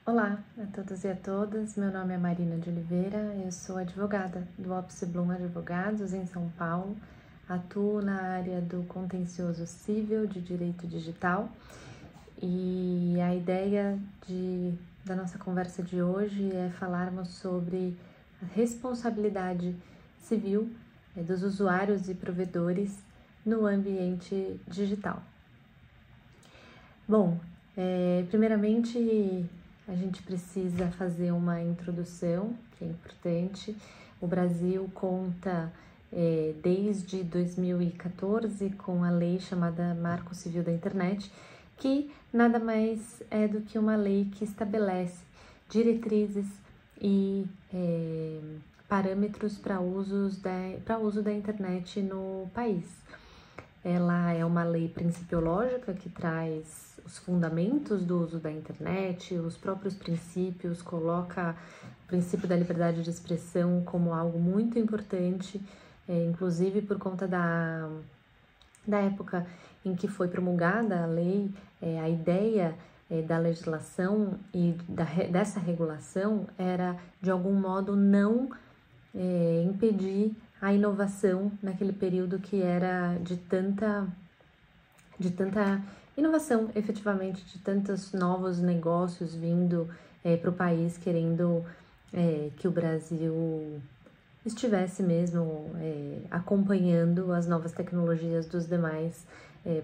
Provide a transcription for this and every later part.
Olá a todos e a todas, meu nome é Marina de Oliveira, eu sou advogada do Opus Blum Advogados em São Paulo, atuo na área do contencioso civil de direito digital e a ideia da nossa conversa de hoje é falarmos sobre a responsabilidade civil dos usuários e provedores no ambiente digital. Bom, primeiramente a gente precisa fazer uma introdução, que é importante. O Brasil conta desde 2014 com a lei chamada Marco Civil da Internet, que nada mais é do que uma lei que estabelece diretrizes e parâmetros para uso da internet no país. Ela é uma lei principiológica que traz os fundamentos do uso da internet, os próprios princípios, coloca o princípio da liberdade de expressão como algo muito importante, inclusive por conta da época em que foi promulgada a lei, a ideia da legislação e dessa regulação era, de algum modo, não impedir a inovação naquele período que era de tanta inovação, efetivamente, de tantos novos negócios vindo para o país, querendo que o Brasil estivesse mesmo acompanhando as novas tecnologias dos demais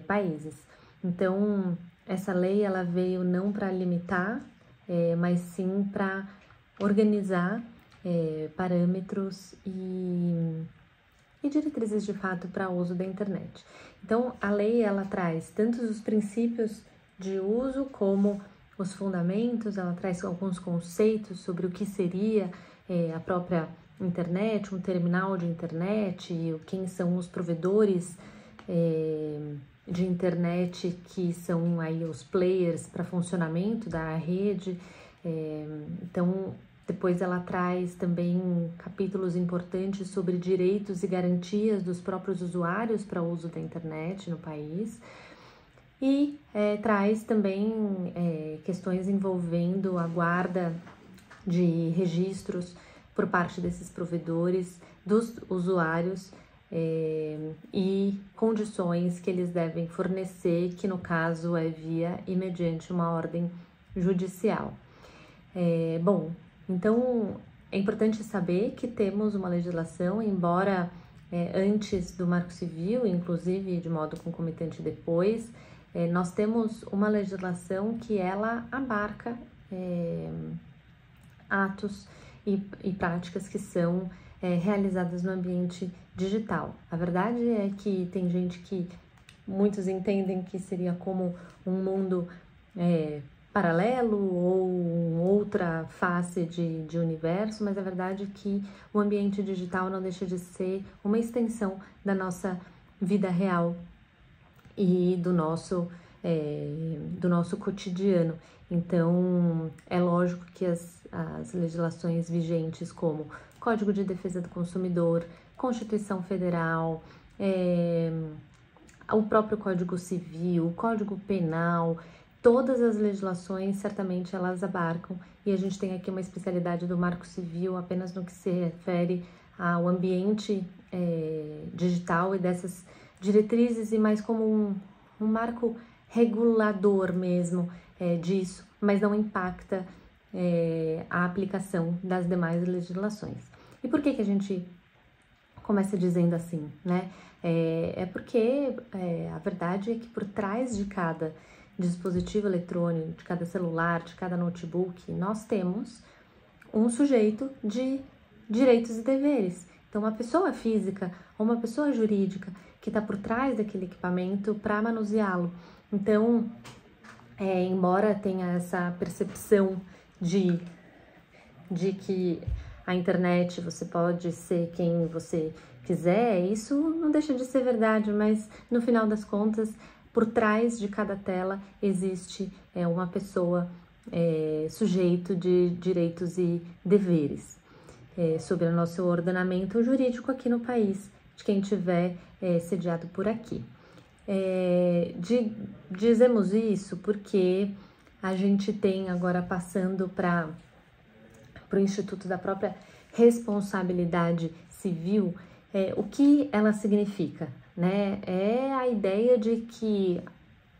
países. Então, essa lei ela veio não para limitar, mas sim para organizar parâmetros e diretrizes de fato para o uso da internet. Então, a lei ela traz tanto os princípios de uso como os fundamentos, ela traz alguns conceitos sobre o que seria a própria internet, um terminal de internet, quem são os provedores de internet que são aí os players para funcionamento da rede. Então, depois ela traz também capítulos importantes sobre direitos e garantias dos próprios usuários para o uso da internet no país. E traz também questões envolvendo a guarda de registros por parte desses provedores, dos usuários e condições que eles devem fornecer, que no caso é via e mediante uma ordem judicial. Bom, então é importante saber que temos uma legislação, embora antes do Marco Civil, inclusive de modo concomitante depois, nós temos uma legislação que ela abarca atos e práticas que são realizadas no ambiente digital. A verdade é que tem gente que muitos entendem que seria como um mundo paralelo ou outra face de universo, mas a verdade é que o ambiente digital não deixa de ser uma extensão da nossa vida real e do nosso cotidiano. Então, é lógico que as legislações vigentes como Código de Defesa do Consumidor, Constituição Federal, o próprio Código Civil, o Código Penal, todas as legislações, certamente, elas abarcam, e a gente tem aqui uma especialidade do Marco Civil apenas no que se refere ao ambiente digital e dessas diretrizes, e mais como um marco regulador mesmo disso, mas não impacta a aplicação das demais legislações. E por que a gente começa dizendo assim, né? Porque a verdade é que por trás de cada dispositivo eletrônico, de cada celular, de cada notebook, nós temos um sujeito de direitos e deveres. Então, uma pessoa física ou uma pessoa jurídica que está por trás daquele equipamento para manuseá-lo. Então, embora tenha essa percepção de que a internet você pode ser quem você quiser, isso não deixa de ser verdade, mas no final das contas, por trás de cada tela existe uma pessoa sujeito de direitos e deveres sobre o nosso ordenamento jurídico aqui no país, de quem tiver sediado por aqui. Dizemos isso porque a gente tem agora passando para o Instituto da própria responsabilidade civil, o que ela significa, né? É a ideia de que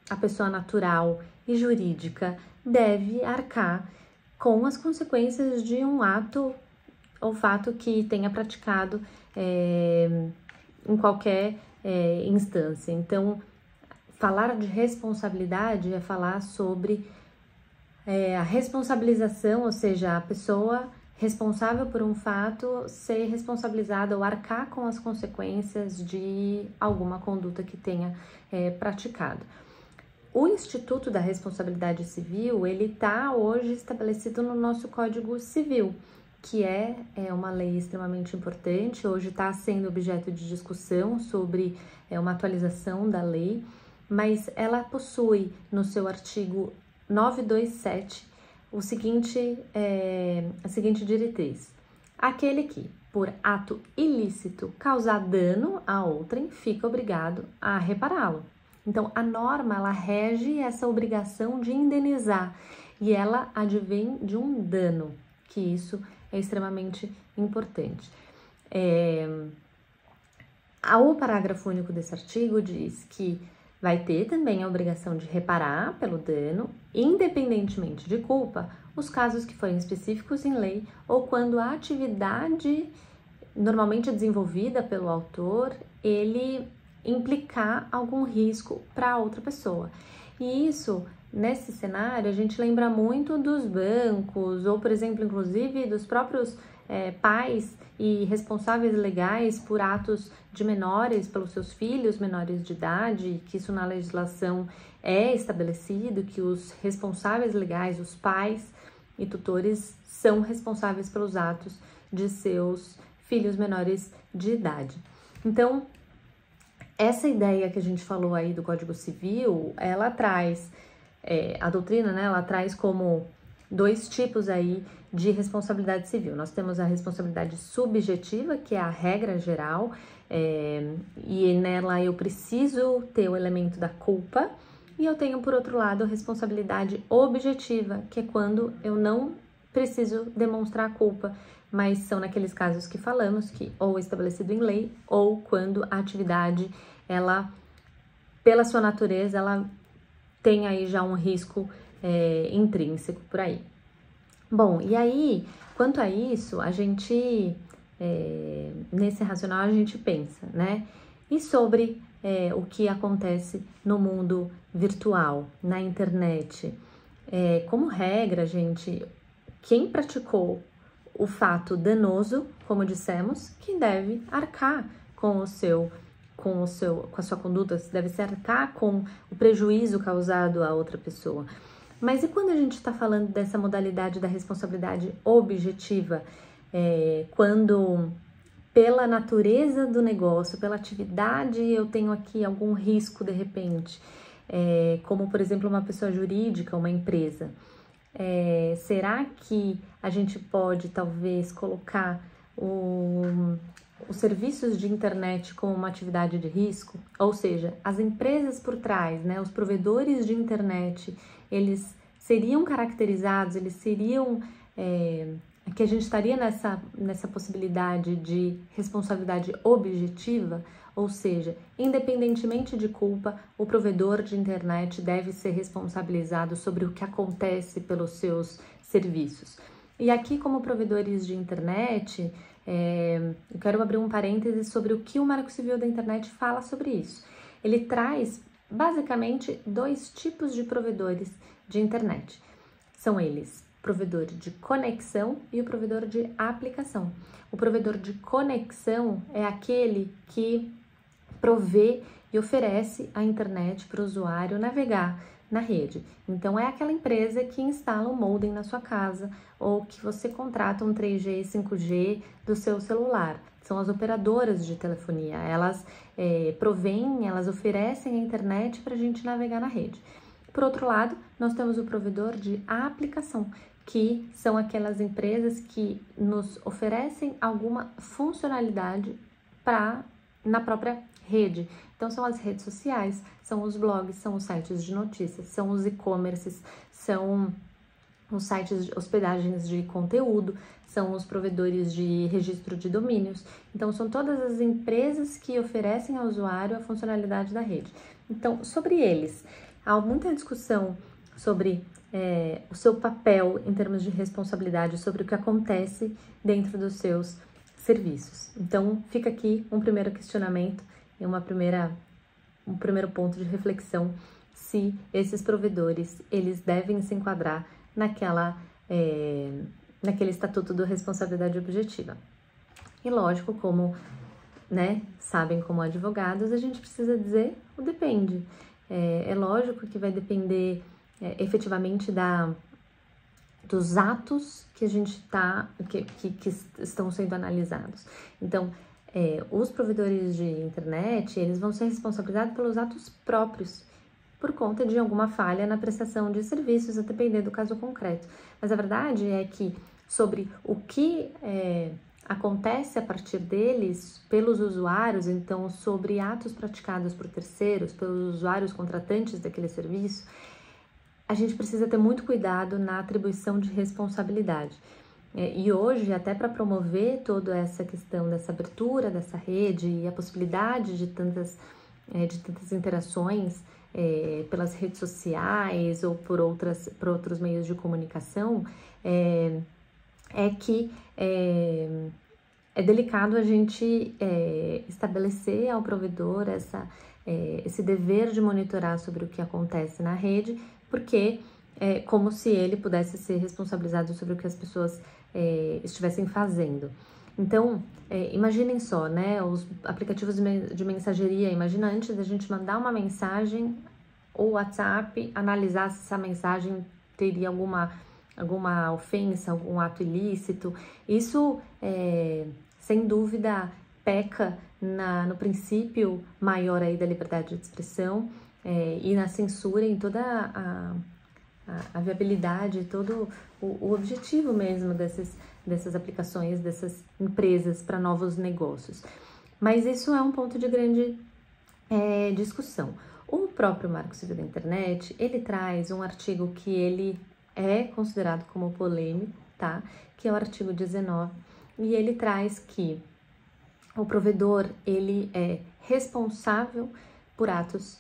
a pessoa natural e jurídica deve arcar com as consequências de um ato ou fato que tenha praticado em qualquer instância. Então, falar de responsabilidade é falar sobre a responsabilização, ou seja, a pessoa responsável por um fato ser responsabilizada ou arcar com as consequências de alguma conduta que tenha praticado. O Instituto da Responsabilidade Civil, ele está hoje estabelecido no nosso Código Civil, que é uma lei extremamente importante. Hoje está sendo objeto de discussão sobre uma atualização da lei, mas ela possui no seu artigo 927 a seguinte diretriz: aquele que, por ato ilícito, causar dano a outrem, fica obrigado a repará-lo. Então, a norma, ela rege essa obrigação de indenizar e ela advém de um dano, que isso é extremamente importante. O parágrafo único desse artigo diz que vai ter também a obrigação de reparar pelo dano, independentemente de culpa, os casos que forem específicos em lei ou quando a atividade normalmente desenvolvida pelo autor, ele implicar algum risco para outra pessoa. E isso, nesse cenário, a gente lembra muito dos bancos ou, por exemplo, inclusive dos próprios pais e responsáveis legais por atos de menores, pelos seus filhos menores de idade, que isso na legislação é estabelecido, que os responsáveis legais, os pais e tutores, são responsáveis pelos atos de seus filhos menores de idade. Então, essa ideia que a gente falou aí do Código Civil, ela traz, a doutrina, né, ela traz como dois tipos aí de responsabilidade civil. Nós temos a responsabilidade subjetiva, que é a regra geral, e nela eu preciso ter o elemento da culpa, e eu tenho, por outro lado, a responsabilidade objetiva, que é quando eu não preciso demonstrar a culpa, mas são naqueles casos que falamos, que ou estabelecido em lei, ou quando a atividade, ela, pela sua natureza, ela tem aí já um risco intrínseco por aí. Bom, e aí, quanto a isso, a gente, nesse racional, a gente pensa, né? E sobre o que acontece no mundo virtual, na internet? Como regra, gente, quem praticou o fato danoso, como dissemos, que deve arcar com a sua conduta, deve se arcar com o prejuízo causado a outra pessoa. Mas e quando a gente está falando dessa modalidade da responsabilidade objetiva, quando pela natureza do negócio, pela atividade, eu tenho aqui algum risco de repente, como por exemplo uma pessoa jurídica, uma empresa, será que a gente pode talvez colocar os serviços de internet como uma atividade de risco? Ou seja, as empresas por trás, né, os provedores de internet, eles seriam caracterizados, eles seriam, que a gente estaria nessa possibilidade de responsabilidade objetiva, ou seja, independentemente de culpa, o provedor de internet deve ser responsabilizado sobre o que acontece pelos seus serviços. E aqui, como provedores de internet, eu quero abrir um parêntese sobre o que o Marco Civil da Internet fala sobre isso. Ele traz, basicamente, dois tipos de provedores de internet. São eles o provedor de conexão e o provedor de aplicação. O provedor de conexão é aquele que provê e oferece a internet para o usuário navegar na rede. Então, é aquela empresa que instala um modem na sua casa ou que você contrata um 3G e 5G do seu celular. São as operadoras de telefonia. Elas provêm, elas oferecem a internet para a gente navegar na rede. Por outro lado, nós temos o provedor de aplicação, que são aquelas empresas que nos oferecem alguma funcionalidade na própria rede. Então, são as redes sociais, são os blogs, são os sites de notícias, são os e-commerces, são os sites de hospedagens de conteúdo, são os provedores de registro de domínios. Então, são todas as empresas que oferecem ao usuário a funcionalidade da rede. Então, sobre eles, há muita discussão sobre o seu papel em termos de responsabilidade, sobre o que acontece dentro dos seus serviços. Então, fica aqui um primeiro questionamento e um primeiro ponto de reflexão, se esses provedores, eles devem se enquadrar naquele estatuto da responsabilidade objetiva. E lógico, como sabem como advogados, a gente precisa dizer o depende. É lógico que vai depender efetivamente dos atos que a gente que estão sendo analisados. Então, os provedores de internet, eles vão ser responsabilizados pelos atos próprios, por conta de alguma falha na prestação de serviços, a depender do caso concreto. Mas a verdade é que sobre o que acontece a partir deles, pelos usuários, então sobre atos praticados por terceiros, pelos usuários contratantes daquele serviço, a gente precisa ter muito cuidado na atribuição de responsabilidade. E hoje, até para promover toda essa questão dessa abertura dessa rede e a possibilidade de tantas interações pelas redes sociais ou por outros meios de comunicação, que é delicado a gente estabelecer ao provedor esse dever de monitorar sobre o que acontece na rede, porque é como se ele pudesse ser responsabilizado sobre o que as pessoas estivessem fazendo. Então, imaginem só, os aplicativos de mensageria. Imagina antes da gente mandar uma mensagem, o WhatsApp analisar se essa mensagem teria alguma ofensa, algum ato ilícito. Isso, sem dúvida, peca no princípio maior aí da liberdade de expressão e na censura em toda a viabilidade, todo o objetivo mesmo dessas aplicações, dessas empresas para novos negócios. Mas isso é um ponto de grande discussão. O próprio Marco Civil da Internet, ele traz um artigo que ele é considerado como polêmico, tá? Que é o artigo 19, e ele traz que o provedor, ele é responsável por atos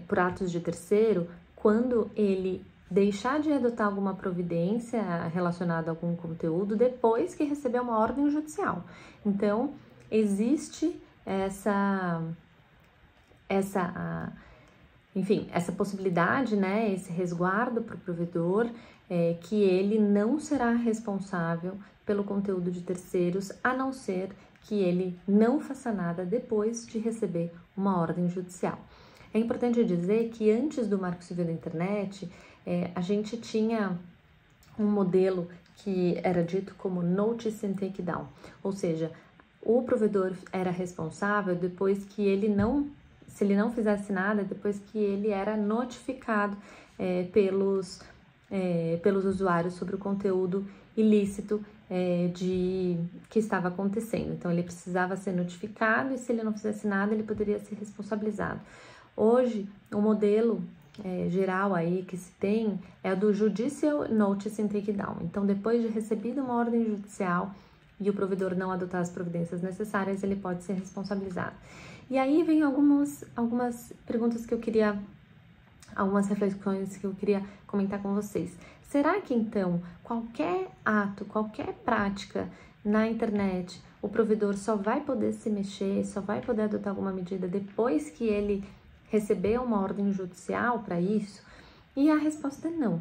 por atos de terceiro, quando ele deixar de adotar alguma providência relacionada a algum conteúdo depois que receber uma ordem judicial. Então, existe essa possibilidade, esse resguardo para o provedor, que ele não será responsável pelo conteúdo de terceiros, a não ser que ele não faça nada depois de receber uma ordem judicial. É importante dizer que antes do Marco Civil da Internet, a gente tinha um modelo que era dito como Notice and Take Down, ou seja, o provedor era responsável depois que se ele não fizesse nada, depois que ele era notificado pelos usuários sobre o conteúdo ilícito que estava acontecendo. Então, ele precisava ser notificado e se ele não fizesse nada, ele poderia ser responsabilizado. Hoje, o modelo geral aí que se tem é do Judicial Notice and Take Down. Então, depois de recebida uma ordem judicial e o provedor não adotar as providências necessárias, ele pode ser responsabilizado. E aí vem algumas perguntas algumas reflexões que eu queria comentar com vocês. Será que então qualquer ato, qualquer prática na internet, o provedor só vai poder se mexer, só vai poder adotar alguma medida depois que ele receber uma ordem judicial para isso? E a resposta é não.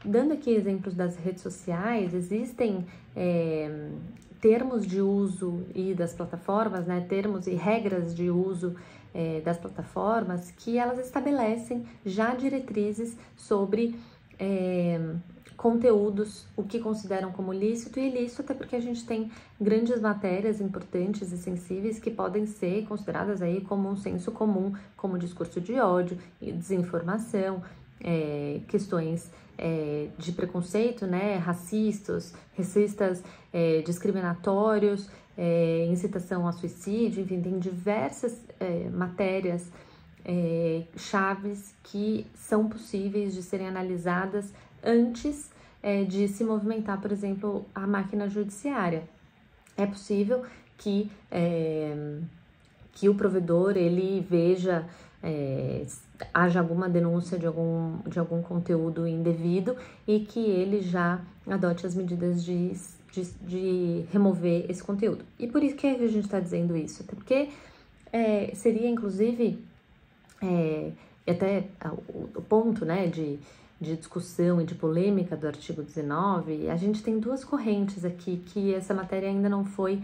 Dando aqui exemplos das redes sociais, existem termos de uso e das plataformas, termos e regras de uso das plataformas que elas estabelecem já diretrizes sobre conteúdos, o que consideram como lícito e ilícito, até porque a gente tem grandes matérias importantes e sensíveis que podem ser consideradas aí como um senso comum, como discurso de ódio e desinformação, questões de preconceito, racistas, discriminatórios, incitação a suicídio, enfim, tem diversas matérias chaves que são possíveis de serem analisadas antes de se movimentar, por exemplo, a máquina judiciária. É possível que o provedor ele veja, haja alguma denúncia de algum conteúdo indevido e que ele já adote as medidas de remover esse conteúdo. E por isso que a gente está dizendo isso, até porque seria inclusive até o ponto, né, de discussão e de polêmica do artigo 19, a gente tem duas correntes aqui que essa matéria ainda não foi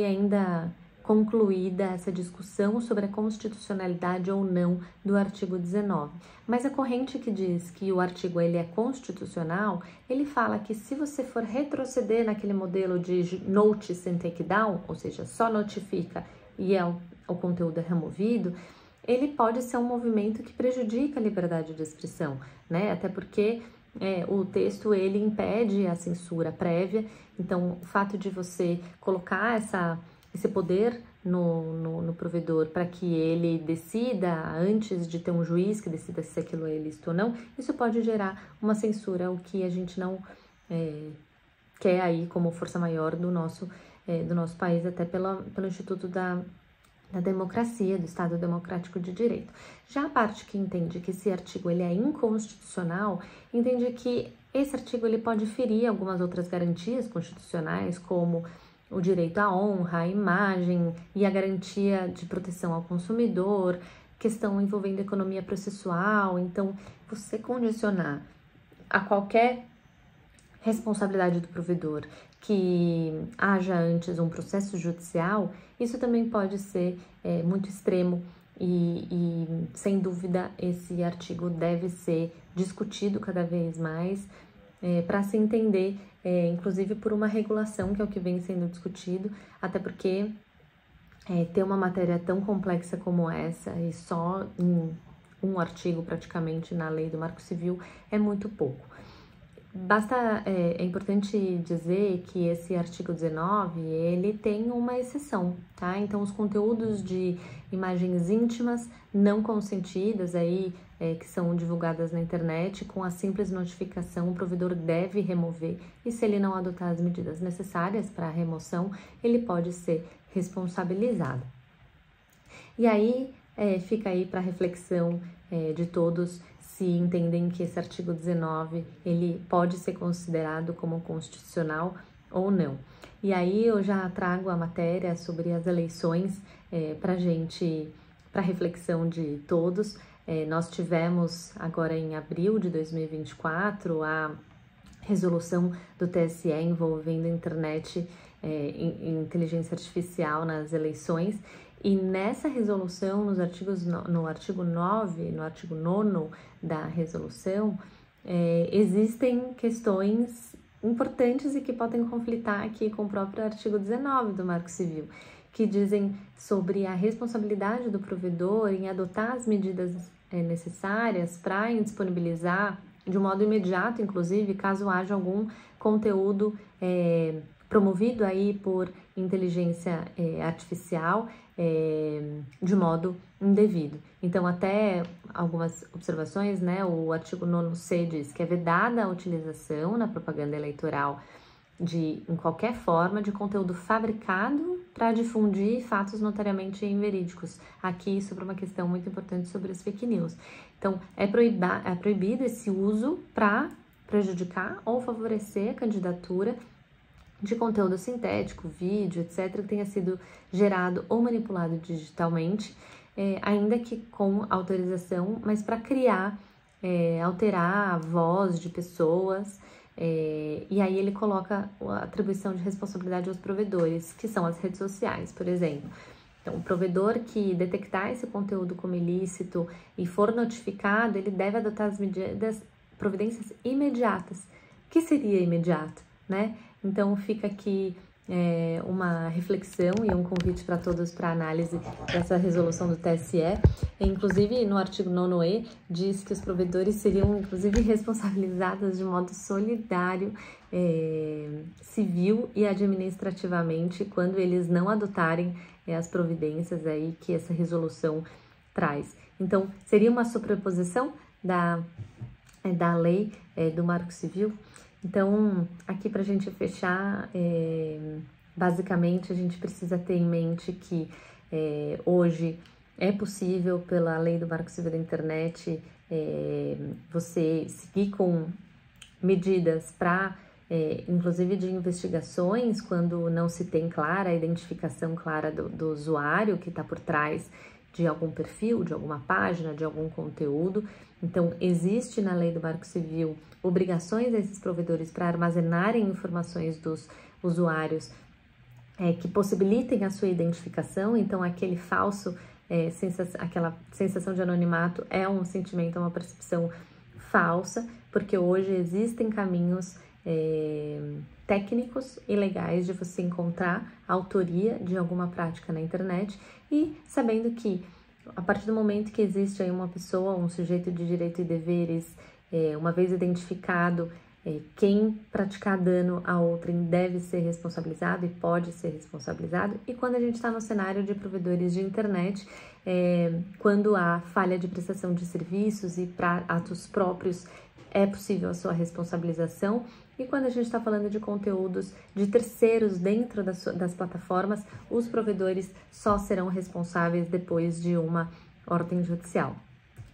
ainda concluída essa discussão sobre a constitucionalidade ou não do artigo 19. Mas a corrente que diz que o artigo ele é constitucional, ele fala que se você for retroceder naquele modelo de notice and take down, ou seja, só notifica e o conteúdo é removido, ele pode ser um movimento que prejudica a liberdade de expressão, né? Até porque o texto ele impede a censura prévia, então o fato de você colocar esse poder no provedor para que ele decida antes de ter um juiz que decida se aquilo é ilícito ou não, isso pode gerar uma censura, o que a gente não quer aí como força maior do nosso país, até pelo Instituto da democracia, do Estado Democrático de Direito. Já a parte que entende que esse artigo ele é inconstitucional, entende que esse artigo ele pode ferir algumas outras garantias constitucionais, como o direito à honra, à imagem e a garantia de proteção ao consumidor, questão envolvendo economia processual. Então, você condicionar a qualquer responsabilidade do provedor que haja antes um processo judicial, isso também pode ser muito extremo e, sem dúvida, esse artigo deve ser discutido cada vez mais para se entender, inclusive por uma regulação, que é o que vem sendo discutido, até porque ter uma matéria tão complexa como essa e só em um artigo praticamente na lei do Marco Civil é muito pouco. É importante dizer que esse artigo 19, ele tem uma exceção, tá? Então, os conteúdos de imagens íntimas não consentidas aí, que são divulgadas na internet, com a simples notificação, o provedor deve remover, e se ele não adotar as medidas necessárias para a remoção, ele pode ser responsabilizado. E aí, fica aí para reflexão de todos, se entendem que esse artigo 19 ele pode ser considerado como constitucional ou não. E aí eu já trago a matéria sobre as eleições para reflexão de todos. Nós tivemos agora em abril de 2024 a resolução do TSE envolvendo internet e inteligência artificial nas eleições. E nessa resolução, no artigo 9, no artigo 9 da resolução, existem questões importantes e que podem conflitar aqui com o próprio artigo 19 do Marco Civil, que dizem sobre a responsabilidade do provedor em adotar as medidas necessárias para indisponibilizar de um modo imediato, inclusive, caso haja algum conteúdo promovido aí por inteligência artificial de modo indevido. Então, até algumas observações, né? O artigo 9C diz que é vedada a utilização na propaganda eleitoral em qualquer forma de conteúdo fabricado para difundir fatos notariamente inverídicos. Aqui sobre uma questão muito importante sobre as fake news. Então, é proibido esse uso para prejudicar ou favorecer a candidatura de conteúdo sintético, vídeo, etc., que tenha sido gerado ou manipulado digitalmente, ainda que com autorização, mas para criar, alterar a voz de pessoas, e aí ele coloca a atribuição de responsabilidade aos provedores, que são as redes sociais, por exemplo. Então, o provedor que detectar esse conteúdo como ilícito e for notificado, ele deve adotar as providências imediatas. O que seria imediato, né? Então, fica aqui uma reflexão e um convite para todos para análise dessa resolução do TSE. Inclusive, no artigo 9e, diz que os provedores seriam, inclusive, responsabilizados de modo solidário, civil e administrativamente, quando eles não adotarem as providências aí que essa resolução traz. Então, seria uma sobreposição da lei do Marco Civil. Então, aqui para a gente fechar, basicamente a gente precisa ter em mente que hoje é possível, pela lei do Marco Civil da Internet, você seguir com medidas para, inclusive de investigações, quando não se tem clara a identificação clara do usuário que está por trás de algum perfil, de alguma página, de algum conteúdo. Então, existe na lei do Marco Civil obrigações a esses provedores para armazenarem informações dos usuários que possibilitem a sua identificação. Então, aquele falso, aquela sensação de anonimato é um sentimento, é uma percepção falsa, porque hoje existem caminhos técnicos e legais de você encontrar a autoria de alguma prática na internet, e sabendo que a partir do momento que existe aí uma pessoa, um sujeito de direito e deveres, uma vez identificado, quem praticar dano a outrem deve ser responsabilizado e pode ser responsabilizado. E quando a gente está no cenário de provedores de internet, quando há falha de prestação de serviços e para atos próprios, é possível a sua responsabilização. E quando a gente está falando de conteúdos de terceiros dentro das plataformas, os provedores só serão responsáveis depois de uma ordem judicial.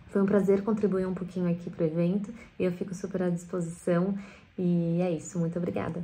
Foi um prazer contribuir um pouquinho aqui para o evento, e eu fico super à disposição, e é isso, muito obrigada!